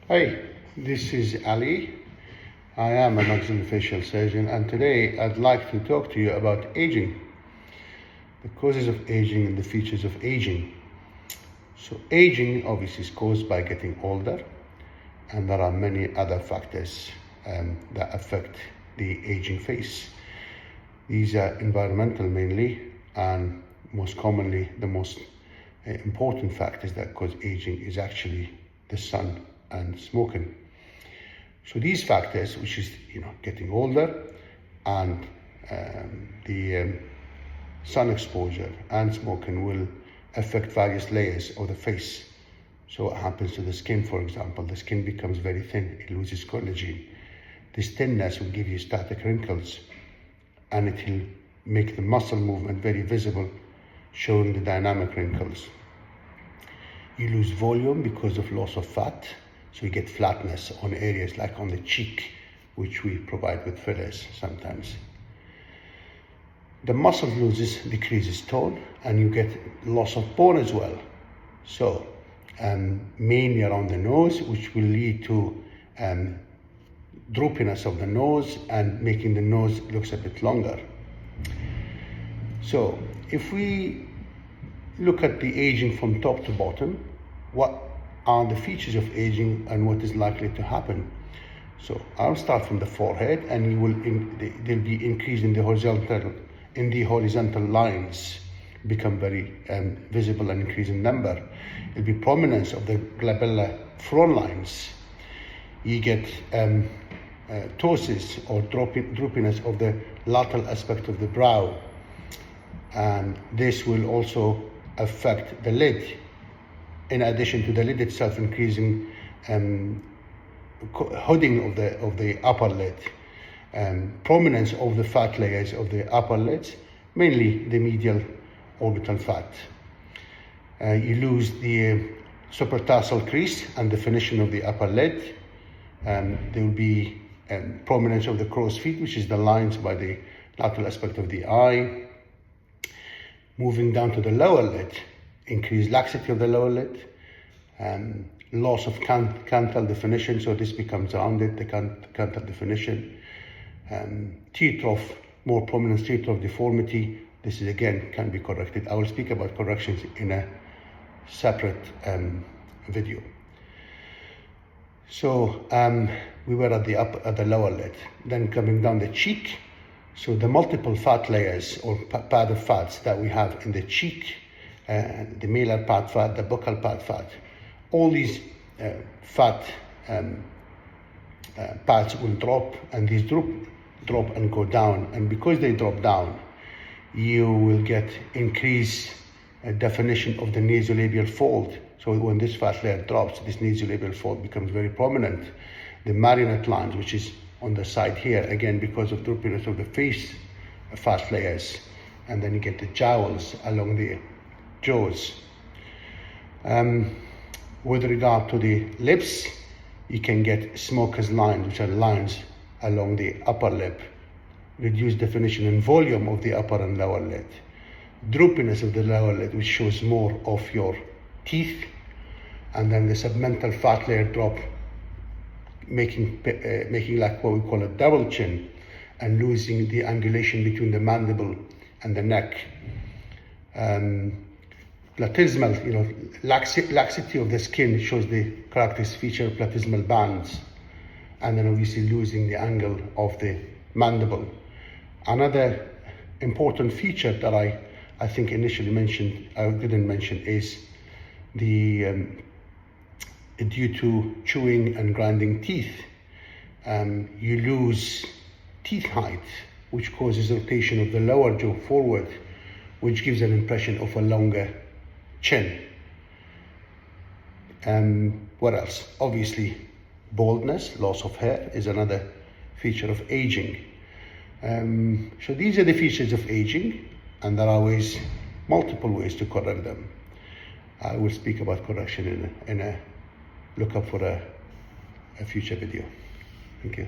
Hi, this is Ali. I am a maxillofacial surgeon, and today I'd like to talk to you about aging, the causes of aging and the features of aging. So aging obviously is caused by getting older, and there are many other factors that affect the aging face. These are environmental mainly, and most commonly the most important factors that cause aging is actually the sun and smoking. So these factors, which is getting older, and the sun exposure and smoking, will affect various layers of the face. So what happens to the skin, for example? The skin becomes very thin, it loses collagen. This thinness will give you static wrinkles, and it will make the muscle movement very visible, showing the dynamic wrinkles. You lose volume because of loss of fat, so you get flatness on areas like on the cheek, which we provide with fillers sometimes. The muscle decreases tone, and you get loss of bone as well. So mainly around the nose, which will lead to droopiness of the nose and making the nose looks a bit longer. So if we look at the aging from top to bottom, what are the features of aging and what is likely to happen? So I'll start from the forehead, and there'll be increase in the horizontal lines, become very visible and increase in number. There'll be prominence of the glabellar front lines. You get ptosis or droopiness of the lateral aspect of the brow, and this will also affect the lid. In addition to the lid itself, increasing hooding of the upper lid, prominence of the fat layers of the upper lids, mainly the medial orbital fat. You lose the supratarsal crease and definition of the upper lid. There will be prominence of the crow's feet, which is the lines by the lateral aspect of the eye. Moving down to the lower lid, increased laxity of the lower lid, loss of canthal definition, so this becomes rounded, the canthal definition. Tear trough, more prominent tear trough deformity. This is again can be corrected. I will speak about corrections in a separate video. So we were at the lower lid. Then coming down the cheek, so the multiple fat layers or pad of fats that we have in the cheek, the malar pad fat, the buccal pad fat, all these fat pads will drop, and these drop and go down, and because they drop down, you will get increased definition of the nasolabial fold. So when this fat layer drops, this nasolabial fold becomes very prominent. The marionette lines, which is on the side here, again because of droopiness of the face fat layers, and then you get the jowls along the jaws. With regard to the lips, you can get smoker's lines, which are lines along the upper lip, reduced definition and volume of the upper and lower lid, droopiness of the lower lid, which shows more of your teeth, and then the submental fat layer drop, making like what we call a double chin, and losing the angulation between the mandible and the neck. Platysmal, laxity of the skin shows the characteristic feature of platysmal bands, and then obviously losing the angle of the mandible. Another important feature that I think initially mentioned, I didn't mention, is the due to chewing and grinding teeth, you lose teeth height, which causes rotation of the lower jaw forward, which gives an impression of a longer chin. What else? Obviously, baldness, loss of hair is another feature of aging. So these are the features of aging, and there are multiple ways to correct them. I will speak about correction in a look up for a future video. Thank you.